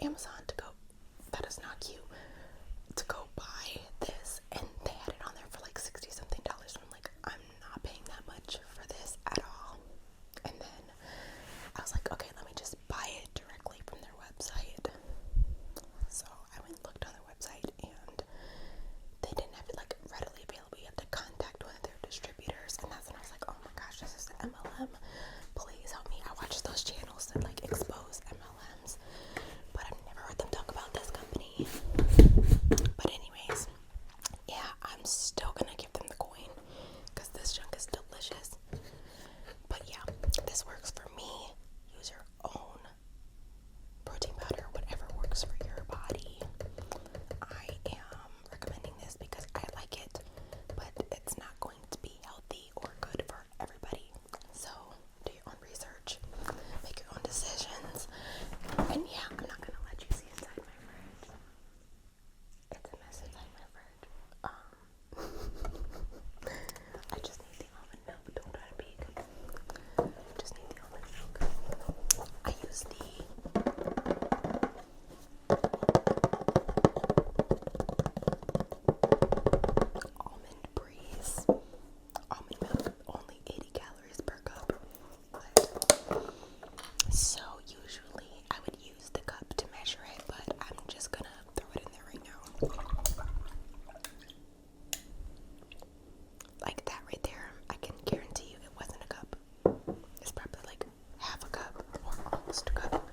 Amazon to go, that is not cute, to go buy this, and they had it on there for like $60 something. I'm like, I'm not paying that much for this at all. And then I was like, okay, let me just buy it directly from their website. So I went and looked on their website, and they didn't have it like readily available. You have to contact one of their distributors, and that's when I was like, oh my gosh, this is the MLM. Please help me. I watch those channels that like expose MLMs, but I've never heard them talk about this company. But anyways, yeah, I'm still gonna give them the coin because this junk is delicious. But yeah, this works for me. Use your own protein powder, whatever works for your body. I am recommending this because I like it, but it's not going to be healthy or good for everybody. So do your own research, make your own decisions. And yeah, I'm not gonna let you see inside my fridge. It's a mess inside my fridge. I just need the almond milk. Don't try to peek. Just need the almond milk. I use the Almond Breeze almond milk, only 80 calories per cup. So usually I would use the cup to measure it, but I'm just gonna throw it in there right now. Like that right there, I can guarantee you it wasn't a cup. It's probably like half a cup or almost a cup.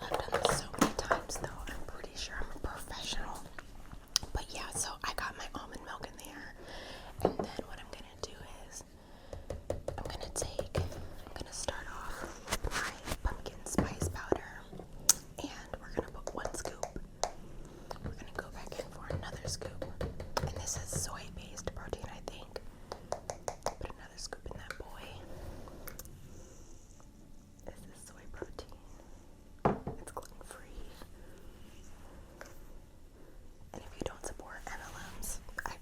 I've done this so many times though, I'm pretty sure I'm a professional. But yeah, so I got my almond milk in there, and then what I'm gonna do is I'm gonna start off with my pumpkin spice powder, and we're gonna put 1 scoop. We're gonna go back in for another scoop, and this is soy-based protein, I think. Put another scoop in that boy. This is soy protein. It's gluten-free. And if you don't support MLMs, I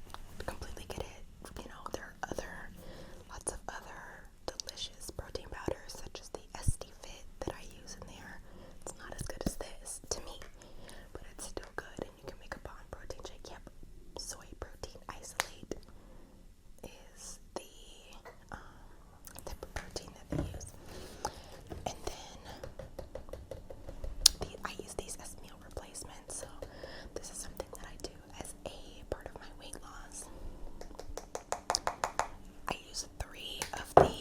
completely get it. You know, there are lots of other delicious protein powders, such as the SD Fit that I use in there. It's not as good as this to me, but it's still good, and you can make a bomb protein shake. Yep, soy protein isolate is the type of protein that they use. And then I use these as meal replacements, so this is something that I do as a part of my weight loss. I use 3 of the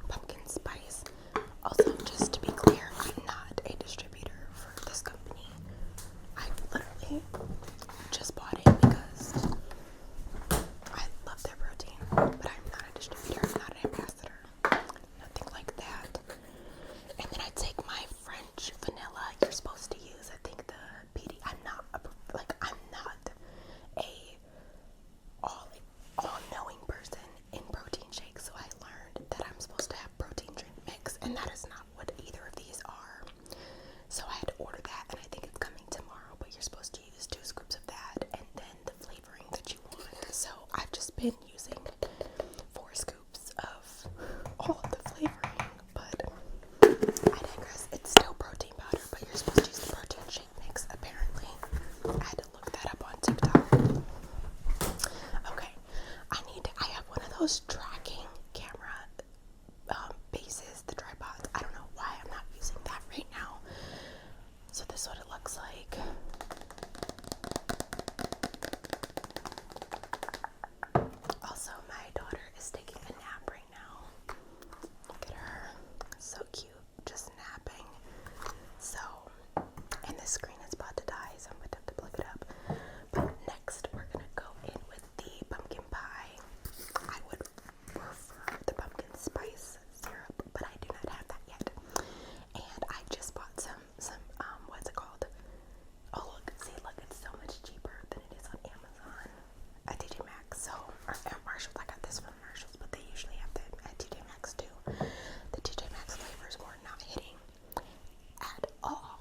pumpkin spice. Also, just to be clear, I'm not a distributor for this company. I literally just bought it because I love their protein, but I'm not a distributor, I'm not an ambassador, nothing like that. And then I take my French vanilla. You're supposed to use, I think, the PD. I'm not a all-knowing person in protein shakes, so I learned that I'm supposed to have protein drink mix, and that is not what either of these are. So I had to order that, and I think it's coming tomorrow, but you're supposed to use 2 scoops of that, and then the flavoring that you want. So I've just been using 4 scoops of all of the flavoring, but I digress. It's still protein powder, but you're supposed to use the protein shake mix, apparently. I had to look that up on TikTok. Okay, I have one of those tracking camera bases, the tripods. I don't know why I'm not using that right now. So this is what it looks like. Also, my daughter is taking a nap right now. Look at her. So cute. Just napping. So, and the screen is about to die, so I'm going to have to plug it up. But next, we're going to go in with the pumpkin pie. I would prefer the pumpkin spice syrup, but I do not have that yet. And I just bought some what's it called? Oh, look, it's so much cheaper than it is on Amazon at TJ Maxx. So, or at Marshalls. I got this from Marshalls, but they usually have them at TJ Maxx too. The TJ Maxx flavors were not hitting at all.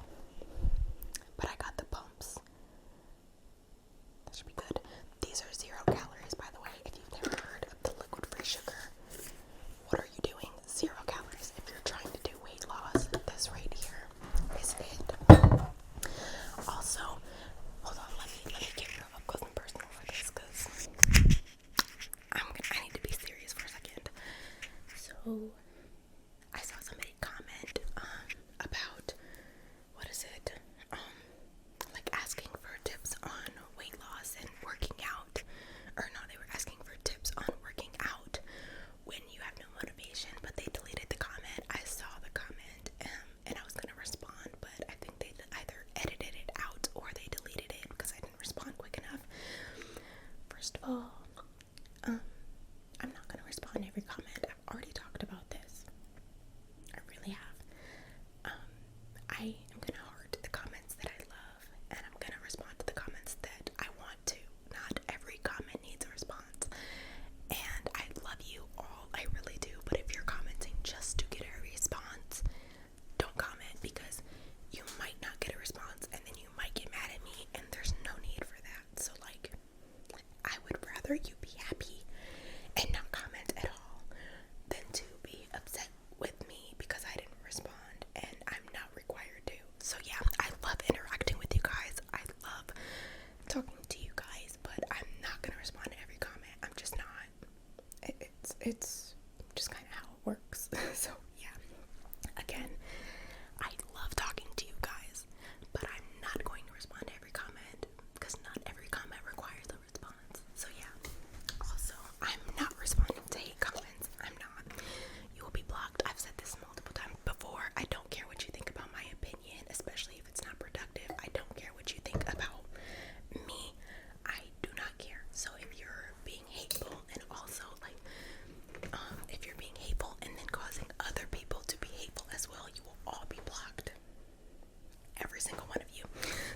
single one of you.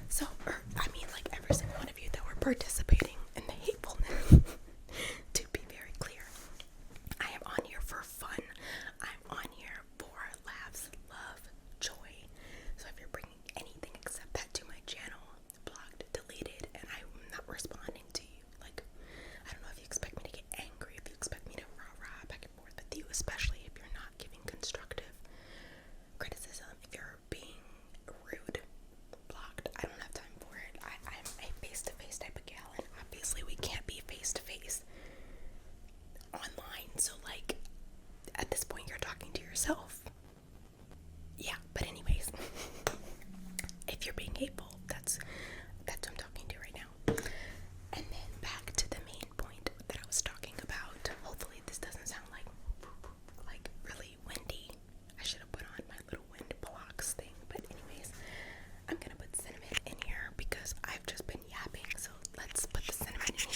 So, like every single one of you that were participating in the hatefulness. To be very clear, I am on here for fun. I'm on here for laughs, love, joy. So if you're bringing anything except that to my channel, blocked, deleted, and I'm not responding to you. Like, I don't know if you expect me to get angry, if you expect me to rah-rah back and forth with you, especially if you're not giving constructive criticism. If you're being rude, blocked. I don't have time for it. I'm a face-to-face type of gal, and obviously we can't be face-to-face online. So like, at this point you're talking to yourself. Yeah, but anyways, if you're being hateful, that's what I'm talking to right now. And then back to the main point that I was talking about. Hopefully this doesn't sound like really windy. I should have put on my little wind blocks thing, but anyways, I'm gonna put cinnamon in here because I've just been yapping, so let's put the cinnamon in here.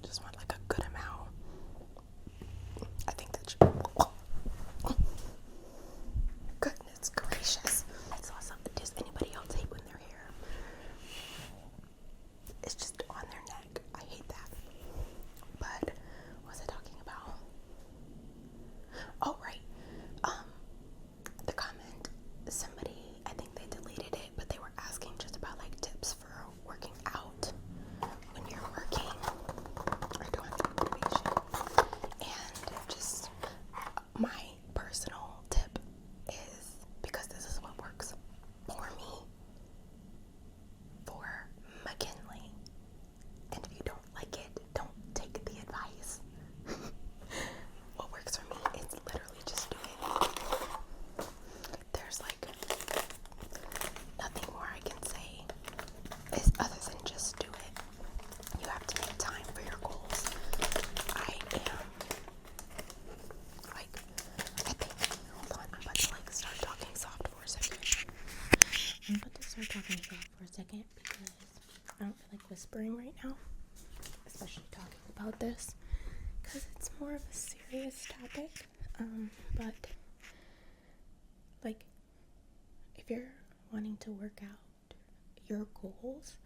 Just want like a good amount. I think that should. Goodness gracious. I saw something. Does anybody else hate when their hair is just on their neck? I hate that. But what was I talking about? Oh, right. The comment, somebody, I think they deleted it, but they were asking just about like tips for working out when you're working or doing motivation. And just my personal tip is, because this is what works for me, for MaKinlee. And if you don't like it, don't take the advice. What works for me is literally just do it. There's like nothing more I can say is other than just do it. You have to make time for your goals. I am like, I think, hold on, I'm about to like start talking soft for a second. I'm about to start talking soft for a second because I don't feel like whispering right now, especially talking about this, because it's more of a serious topic. But like, if you're wanting to work out your goals,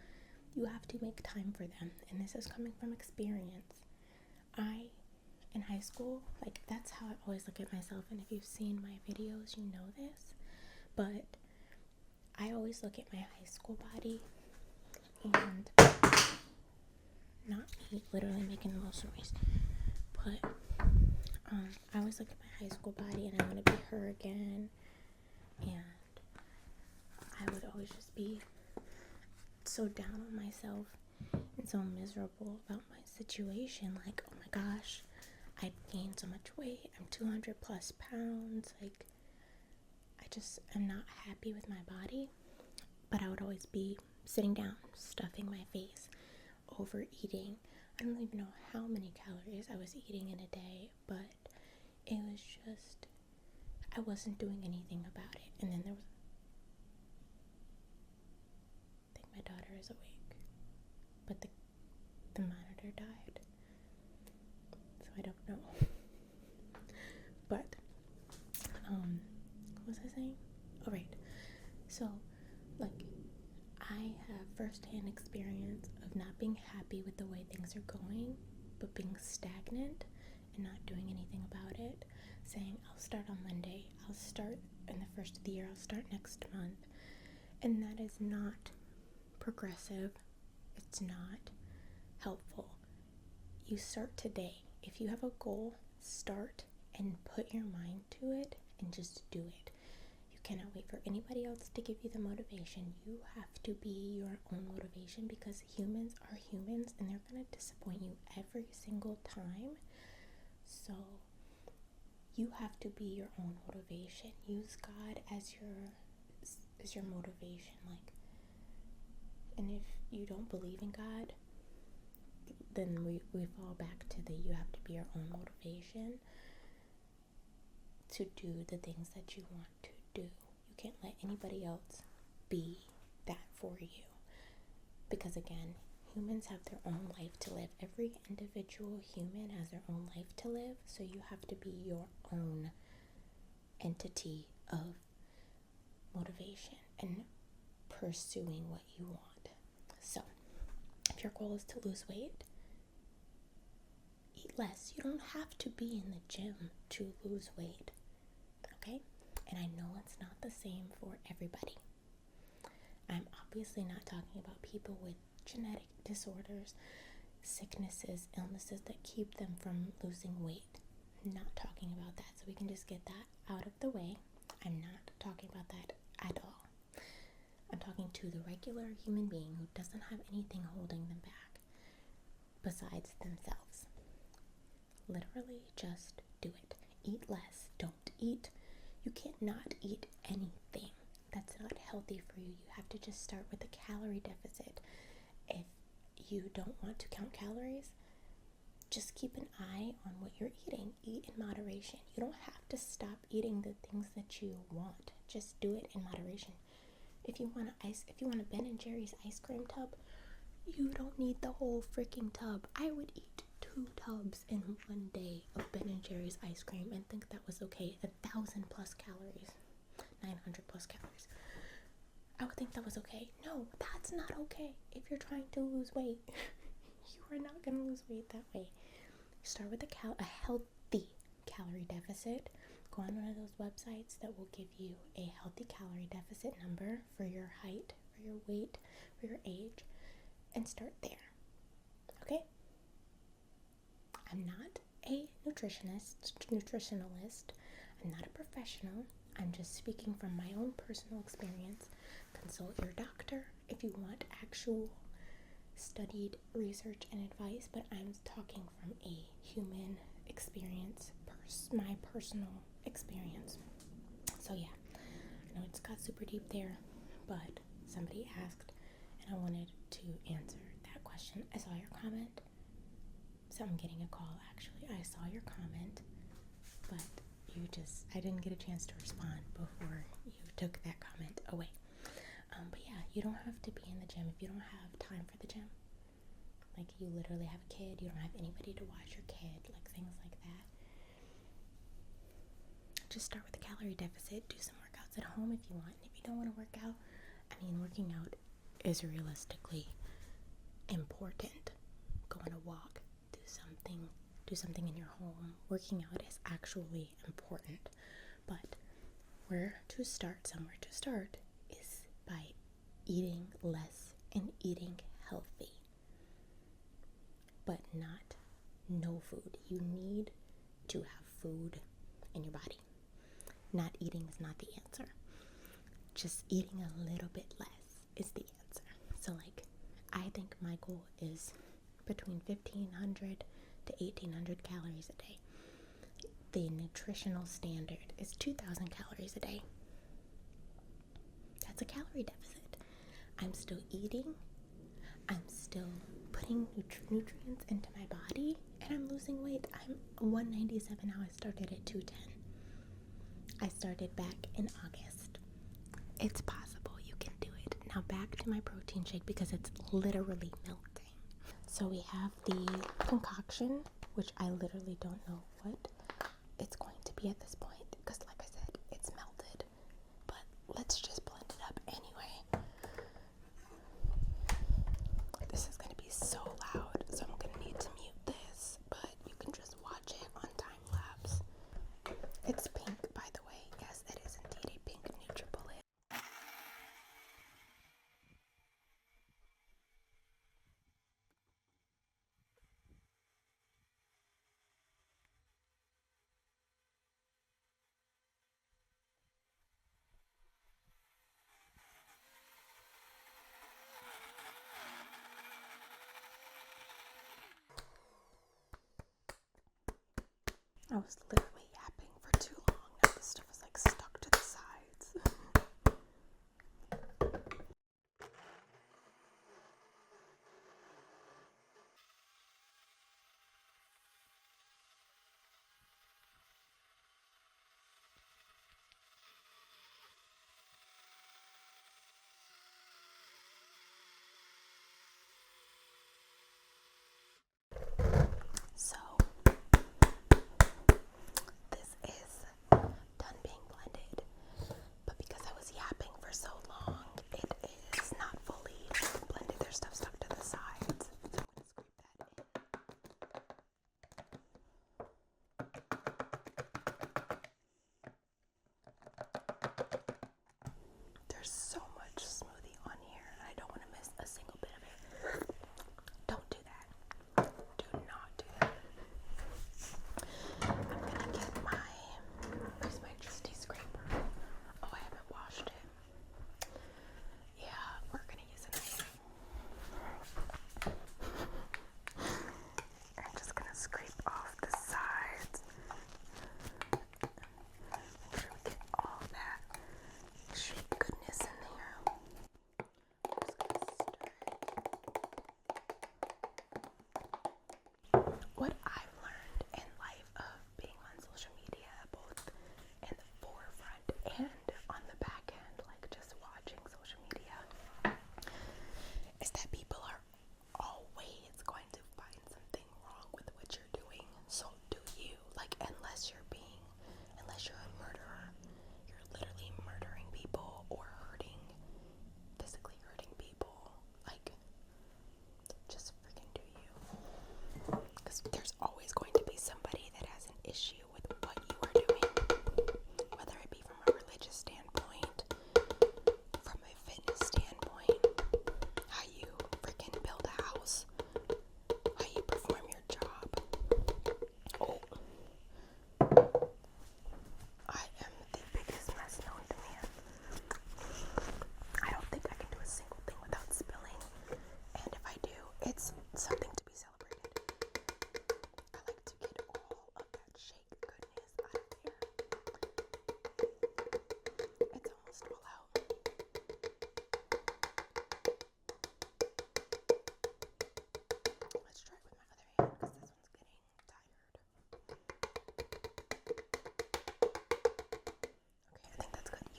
you have to make time for them. And this is coming from experience. In high school, like, that's how I always look at myself. And if you've seen my videos, you know this. But I always look at my high school body, and not me literally making the most noise, but I always look at my high school body and I want to be her again. And I would always just be so down on myself and so miserable about my situation. Like, oh my gosh, I've gained so much weight. I'm 200 plus pounds. Like, I just am not happy with my body. But I would always be sitting down, stuffing my face, overeating. I don't even know how many calories I was eating in a day, but it was just, I wasn't doing anything about it. And then there was, I think my daughter is awake, but the monitor died, so I don't know. But what was I saying? Oh, right. So, like, I have first-hand experience of not being happy with the way things are going, but being stagnant and not doing anything about it, saying I'll start on Monday, I'll start in the first of the year, I'll start next month. And that is not progressive. It's not helpful. You start today. If you have a goal, start and put your mind to it and just do it. You cannot wait for anybody else to give you the motivation. You have to be your own motivation, because humans are humans and they're going to disappoint you every single time. So you have to be your own motivation. Use God as your motivation. Like, and if you don't believe in God, then we fall back to you have to be your own motivation to do the things that you want to do. You can't let anybody else be that for you, because again, humans have their own life to live. Every individual human has their own life to live, so you have to be your own entity of motivation and pursuing what you want. So, if your goal is to lose weight, eat less. You don't have to be in the gym to lose weight, okay? And I know it's not the same for everybody. I'm obviously not talking about people with genetic disorders, sicknesses, illnesses that keep them from losing weight. I'm not talking about that, so we can just get that out of the way. I'm not talking about that at all. I'm talking to the regular human being who doesn't have anything holding them back besides themselves. Literally, just do it. Eat less. Don't eat. You can't not eat anything. That's not healthy for you. You have to just start with a calorie deficit. If you don't want to count calories, just keep an eye on what you're eating. Eat in moderation. You don't have to stop eating the things that you want. Just do it in moderation. If you want a Ben and Jerry's ice cream tub, you don't need the whole freaking tub. I would eat 2 tubs in one day of Ben and Jerry's ice cream and think that was okay. 1,000 plus calories, 900 plus calories. I would think that was okay. No, that's not okay. If you're trying to lose weight, you are not going to lose weight that way. Start with a healthy calorie deficit. Go on one of those websites that will give you a healthy calorie deficit number for your height, for your weight, for your age, and start there. Okay? I'm not a nutritionalist. I'm not a professional. I'm just speaking from my own personal experience. Consult your doctor if you want actual studied research and advice, but I'm talking from a human experience, my personal experience. So yeah, I know it's got super deep there, but somebody asked and I wanted to answer that question. I saw your comment. So I'm getting a call actually. I saw your comment, but I didn't get a chance to respond before you took that comment away. But yeah, you don't have to be in the gym if you don't have time for the gym. Like you literally have a kid, you don't have anybody to watch your kid, like things like that. Just start with a calorie deficit, do some workouts at home if you want. If you don't want to work out, working out is realistically important. Go on a walk, do something in your home. Working out is actually important. But somewhere to start is by eating less and eating healthy. But not no food. You need to have food in your body. Not eating is not the answer. Just eating a little bit less is the answer. So I think my goal is between 1,500 to 1,800 calories a day. The nutritional standard is 2,000 calories a day. That's a calorie deficit. I'm still eating. I'm still putting nutrients into my body, and I'm losing weight. I'm 197 now. I started at 210. I started back in August. It's possible. You can do it. Now back to my protein shake because it's literally melting. So we have the concoction, which I literally don't know what it's going to be at this point because like I said, it's melted. But let's just blend it up anyway. This is going to be so loud, so I'm going to need to mute this, but you can just watch it on time lapse. It's pink, by the way. Yes, it is indeed a pink NutriBullet. I was literally yapping for too long. Now this stuff is stuck to the sides.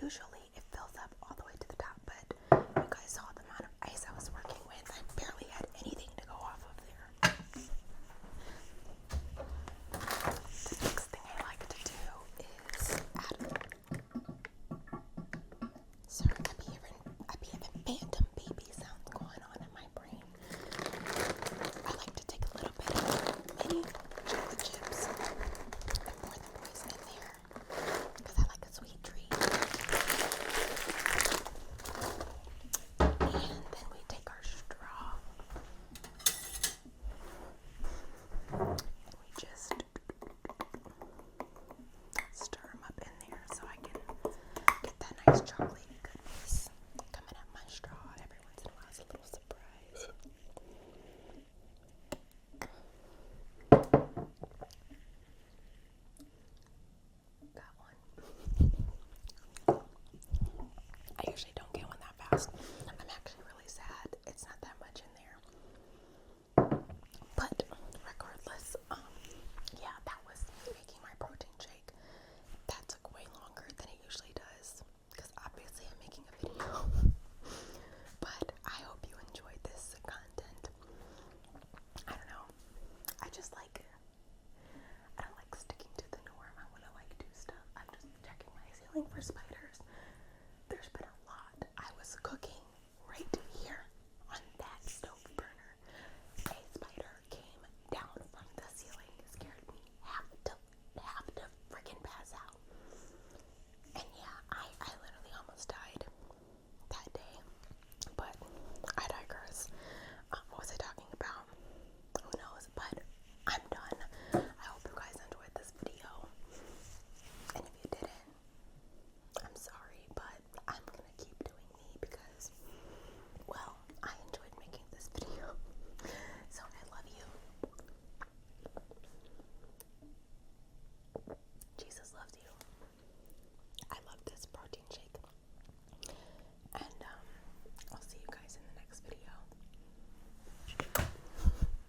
usually